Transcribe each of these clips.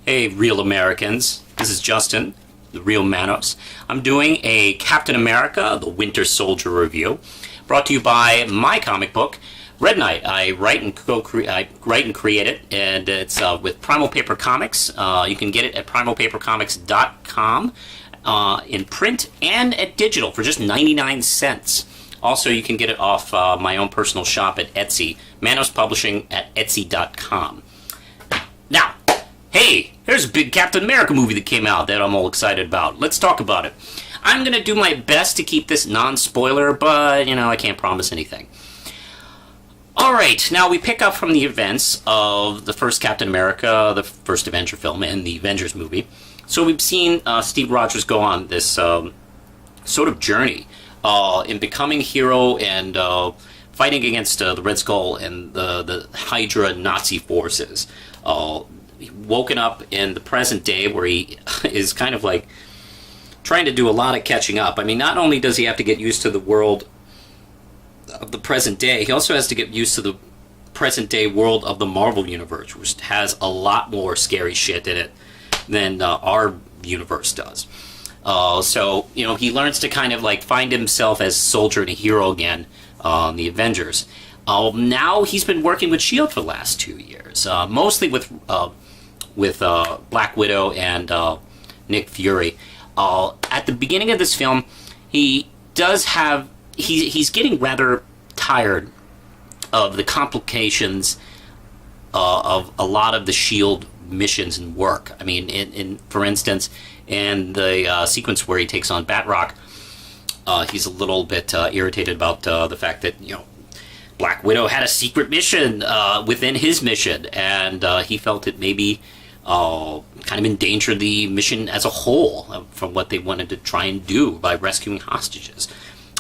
Hey, real Americans. This is Justin, the real Manos. I'm doing a Captain America, the Winter Soldier review, brought to you by my comic book, Red Knight. I write and create it, and it's with Primal Paper Comics. You can get it at primalpapercomics.com in print and at digital for just 99 cents. Also, you can get it off my own personal shop at Etsy, Manos Publishing at etsy.com. Now, hey, there's a big Captain America movie that came out that I'm all excited about. Let's talk about it. I'm going to do my best to keep this non-spoiler, but, I can't promise anything. Alright, now we pick up from the events of the first Captain America, the first Avenger film, and the Avengers movie. So we've seen Steve Rogers go on this sort of journey in becoming a hero and fighting against the Red Skull and the Hydra Nazi forces. Woken up in the present day where he is kind of like trying to do a lot of catching up. I mean, not only does he have to get used to the world of the present day, he also has to get used to the present day world of the Marvel universe, which has a lot more scary shit in it than our universe does. So, he learns to kind of like find himself as a soldier and a hero again on the Avengers. Now he's been working with S.H.I.E.L.D. for the last 2 years, mostly with Black Widow and Nick Fury. At the beginning of this film, he does have he's getting rather tired of the complications of a lot of the S.H.I.E.L.D. missions and work. I mean, for instance, in the sequence where he takes on Batroc, he's a little bit irritated about the fact that Black Widow had a secret mission within his mission, and he felt it maybe kind of endangered the mission as a whole from what they wanted to try and do by rescuing hostages.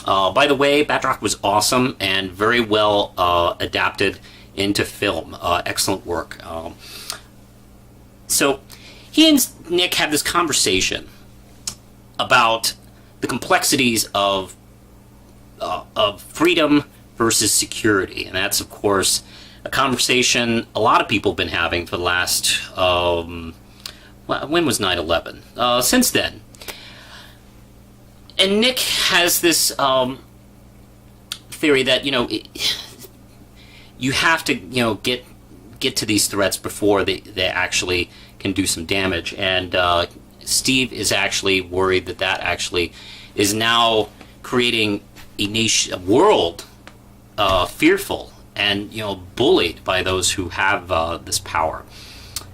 By the way, Batroc was awesome and very well adapted into film. Excellent work. So he and Nick have this conversation about the complexities of freedom versus security, and that's, of course, a conversation a lot of people have been having for the last, when was 9/11? Since then. And Nick has this theory that, you have to, get to these threats before they actually can do some damage, and Steve is actually worried that actually is now creating a world fearful and bullied by those who have this power,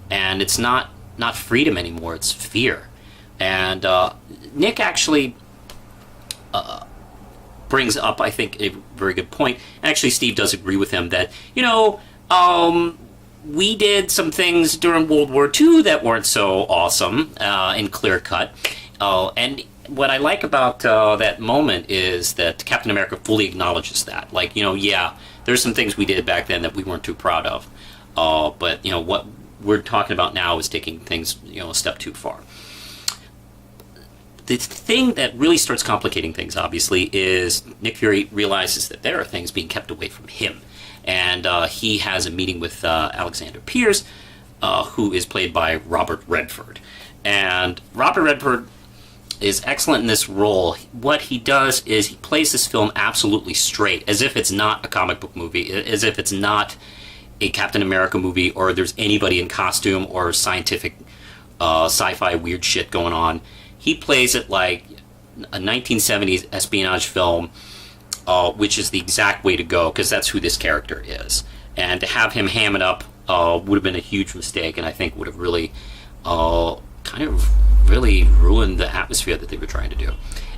and it's not freedom anymore, it's fear. And Nick actually brings up, I think, a very good point. Actually, Steve does agree with him that we did some things during World War II that weren't so awesome and clear cut, and what I like about that moment is that Captain America fully acknowledges that. Like, yeah, there's some things we did back then that we weren't too proud of. But, what we're talking about now is taking things, a step too far. The thing that really starts complicating things, obviously, is Nick Fury realizes that there are things being kept away from him. And he has a meeting with Alexander Pierce, who is played by Robert Redford. And Robert Redford is excellent in this role. What he does is he plays this film absolutely straight, as if it's not a comic book movie, as if it's not a Captain America movie, or there's anybody in costume or scientific sci-fi weird shit going on. He plays it like a 1970s espionage film, which is the exact way to go, because that's who this character is. And to have him ham it up would have been a huge mistake, and I think would have really really ruined the atmosphere that they were trying to do.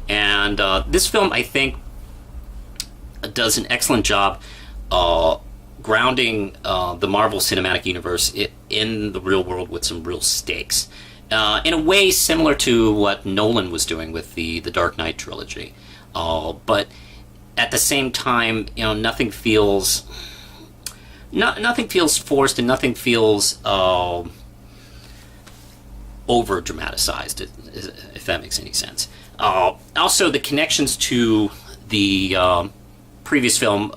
And this film, I think, does an excellent job grounding the Marvel Cinematic Universe in the real world with some real stakes. In a way similar to what Nolan was doing with the Dark Knight trilogy. But at the same time, nothing feels forced, and nothing feels over dramatized, if that makes any sense. Also, the connections to the previous film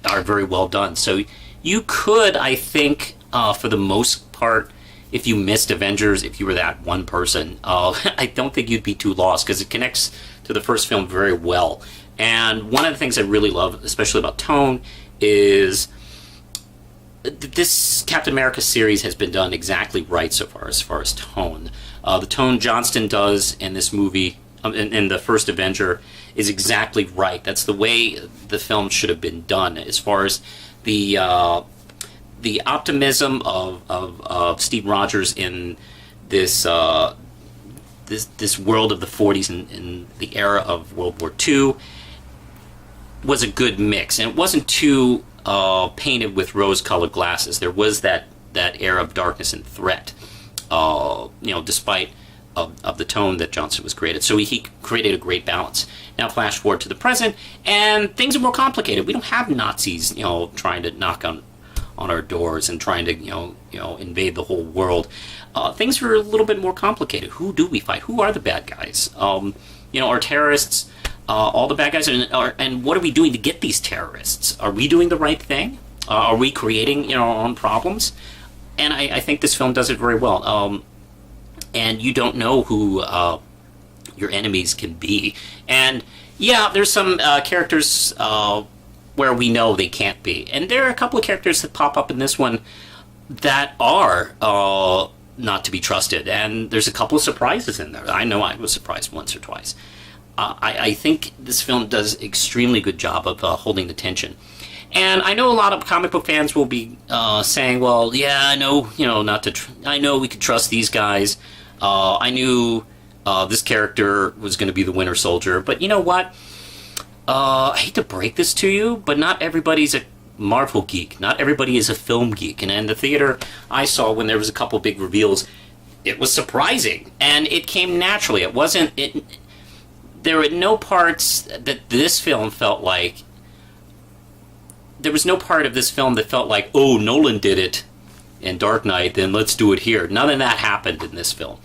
are very well done. So you could, I think, for the most part, if you missed Avengers, if you were that one person, I don't think you'd be too lost, because it connects to the first film very well. And one of the things I really love, especially about tone, is this Captain America series has been done exactly right so far as tone. The tone Johnston does in this movie, in the first Avenger, is exactly right. That's the way the film should have been done, as far as the optimism of Steve Rogers in this this world of the 40s and the era of World War II was a good mix, and it wasn't too painted with rose-colored glasses. There was that air of darkness and threat, despite of the tone that Johnston was created. So he created a great balance. Now flash forward to the present, and things are more complicated. We don't have Nazis, trying to knock on our doors and trying to, invade the whole world. Things are a little bit more complicated. Who do we fight? Who are the bad guys? Are terrorists all the bad guys? And what are we doing to get these terrorists? Are we doing the right thing? Are we creating, our own problems? And I think this film does it very well. And you don't know who your enemies can be. And yeah, there's some characters where we know they can't be. And there are a couple of characters that pop up in this one that are not to be trusted. And there's a couple of surprises in there. I know I was surprised once or twice. I think this film does extremely good job of holding the tension. And I know a lot of comic book fans will be saying, well, yeah, I know, I know we could trust these guys. I knew this character was going to be the Winter Soldier. But you know what? I hate to break this to you, but not everybody's a Marvel geek. Not everybody is a film geek. And in the theater I saw, when there was a couple big reveals, it was surprising. And it came naturally. It wasn't... There were no parts that this film felt like... There was no part of this film that felt like, oh, Nolan did it in Dark Knight, then let's do it here. None of that happened in this film.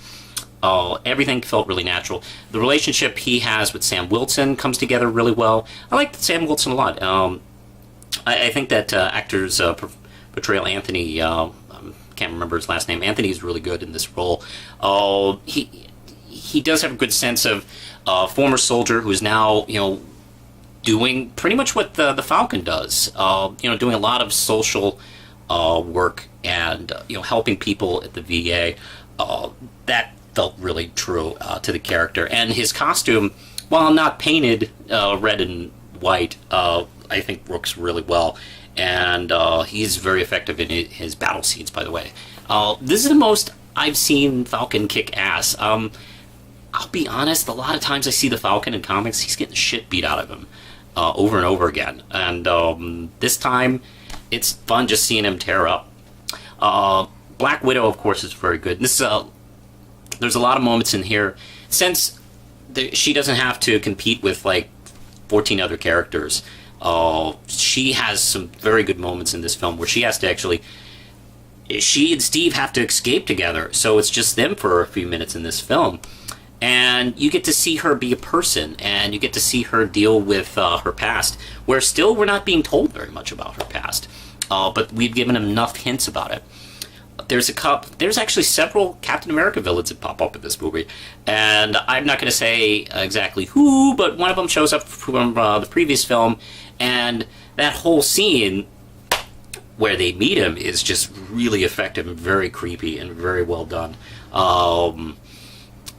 Everything felt really natural. The relationship he has with Sam Wilson comes together really well. I like Sam Wilson a lot. I think that actor's portrayal, Anthony, can't remember his last name. Anthony's really good in this role. He does have a good sense of former soldier who's now, doing pretty much what the Falcon does. Doing a lot of social work and helping people at the VA. That felt really true to the character, and his costume, while not painted red and white, I think works really well, and he's very effective in his battle scenes, by the way. This is the most I've seen Falcon kick ass. I'll be honest, a lot of times I see the Falcon in comics, he's getting the shit beat out of him over and over again, and this time it's fun just seeing him tear up. Black Widow, of course, is very good. This there's a lot of moments in here, since she doesn't have to compete with like 14 other characters. She has some very good moments in this film where she has to actually... She and Steve have to escape together, so it's just them for a few minutes in this film. And you get to see her be a person, and you get to see her deal with her past, where still we're not being told very much about her past. But we've given enough hints about it. There's actually several Captain America villains that pop up in this movie, and I'm not going to say exactly who, but one of them shows up from the previous film, and that whole scene where they meet him is just really effective and very creepy and very well done.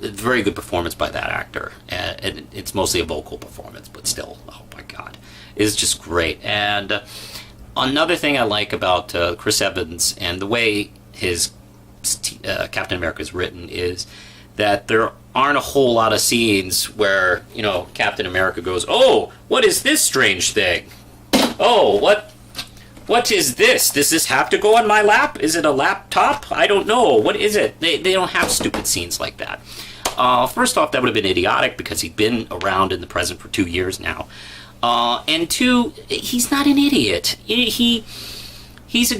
Very good performance by that actor, and it's mostly a vocal performance, but still, oh my god, it's just great. And another thing I like about Chris Evans and the way his Captain America is written is that there aren't a whole lot of scenes where, Captain America goes, oh, what is this strange thing? Oh, what is this? Does this have to go on my lap? Is it a laptop? I don't know. What is it? They don't have stupid scenes like that. First off, that would have been idiotic because he'd been around in the present for 2 years now. And two, he's not an idiot. He's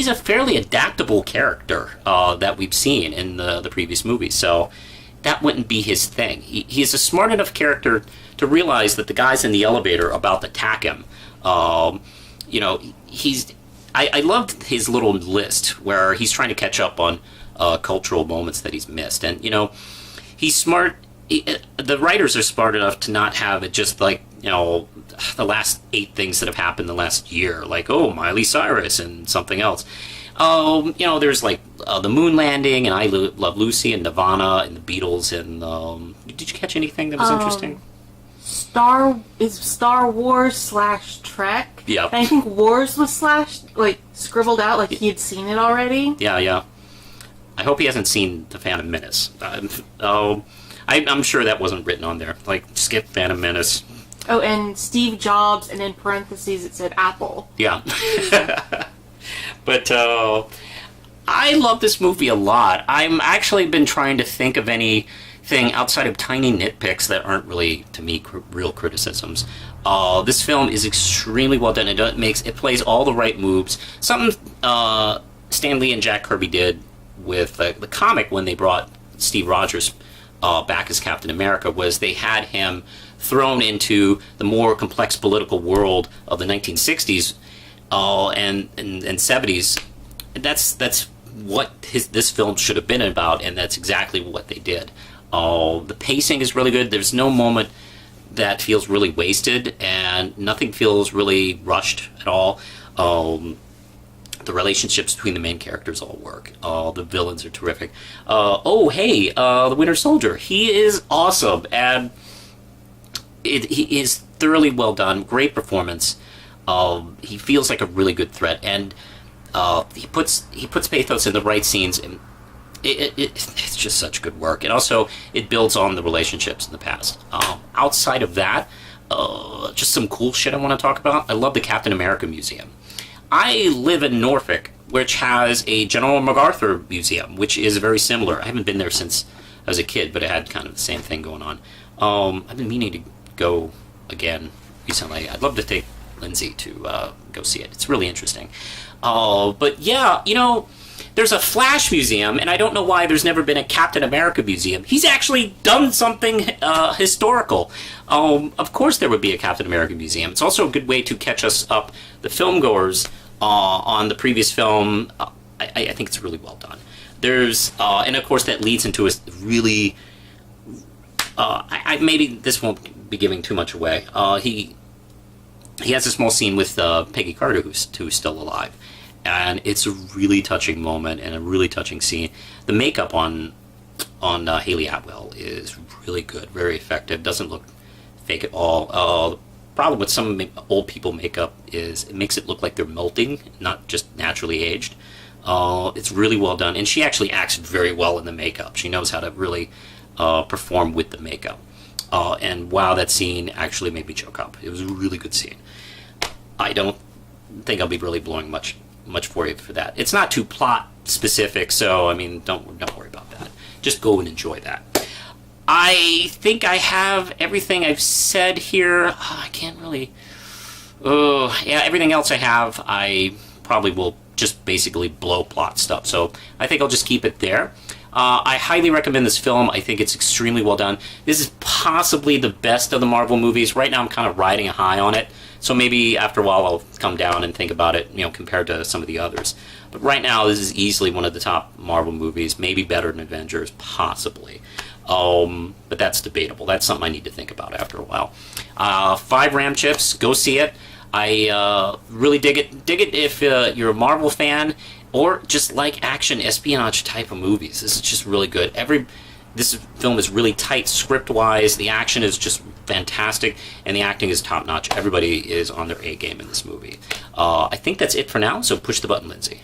a fairly adaptable character that we've seen in the previous movies, so that wouldn't be his thing. He's a smart enough character to realize that the guys in the elevator are about to attack him. I loved his little list where he's trying to catch up on cultural moments that he's missed. And, he's smart. The writers are smart enough to not have it just like, the last 8 things that have happened the last year. Like, oh, Miley Cyrus and something else. There's like the moon landing and I Love Lucy and Nirvana and the Beatles. And did you catch anything that was interesting? Star Wars / Trek. Yeah. And I think Wars was scribbled out like he had seen it already. Yeah. I hope he hasn't seen The Phantom Menace. I'm sure that wasn't written on there. Like, skip Phantom Menace. Oh, and Steve Jobs, and in parentheses it said Apple. Yeah. But I love this movie a lot. I'm actually been trying to think of anything outside of tiny nitpicks that aren't really, to me, real criticisms. This film is extremely well done. It plays all the right moves. Something Stan Lee and Jack Kirby did with the comic when they brought Steve Rogers back as Captain America was they had him thrown into the more complex political world of the 1960s and 70s. That's what this film should have been about, and that's exactly what they did. The pacing is really good. There's no moment that feels really wasted, and nothing feels really rushed at all. The relationships between the main characters all work. The villains are terrific. The Winter Soldier. He is awesome, and he is thoroughly well done. Great performance. He feels like a really good threat, and he puts pathos in the right scenes, and it's just such good work. And also, it builds on the relationships in the past. Outside of that, just some cool shit I want to talk about. I love the Captain America Museum. I live in Norfolk, which has a General MacArthur Museum, which is very similar. I haven't been there since I was a kid, but it had kind of the same thing going on. I've been meaning to go again recently. I'd love to take Lindsay to go see it. It's really interesting. But yeah, there's a Flash Museum, and I don't know why there's never been a Captain America Museum. He's actually done something historical. Of course there would be a Captain America Museum. It's also a good way to catch us up, the filmgoers, on the previous film. I think it's really well done. There's, and of course that leads into a really, maybe this won't be giving too much away. He has a small scene with Peggy Carter, who's still alive. And it's a really touching moment and a really touching scene. The makeup on Hayley Atwell is really good, very effective. Doesn't look fake at all. The problem with some old people makeup is it makes it look like they're melting, not just naturally aged. It's really well done, and she actually acts very well in the makeup. She knows how to really perform with the makeup. And wow, that scene actually made me choke up. It was a really good scene. I don't think I'll be really blowing much for you for that. It's not too plot specific, so I mean, don't worry about that. Just go and enjoy that. I think I have everything I've said here. I can't really. Everything else I have, I probably will just basically blow plot stuff. So I think I'll just keep it there. I highly recommend this film. I think it's extremely well done. This is possibly the best of the Marvel movies. Right now I'm kind of riding a high on it. So maybe after a while I'll come down and think about it, compared to some of the others. But right now this is easily one of the top Marvel movies, maybe better than Avengers, possibly. But that's debatable. That's something I need to think about after a while. 5 Ram Chips, go see it. I really dig it. Dig it if you're a Marvel fan or just like action espionage type of movies. This is just really good. This film is really tight script-wise. The action is just fantastic, and the acting is top-notch. Everybody is on their A game in this movie. I think that's it for now, so push the button, Lindsay.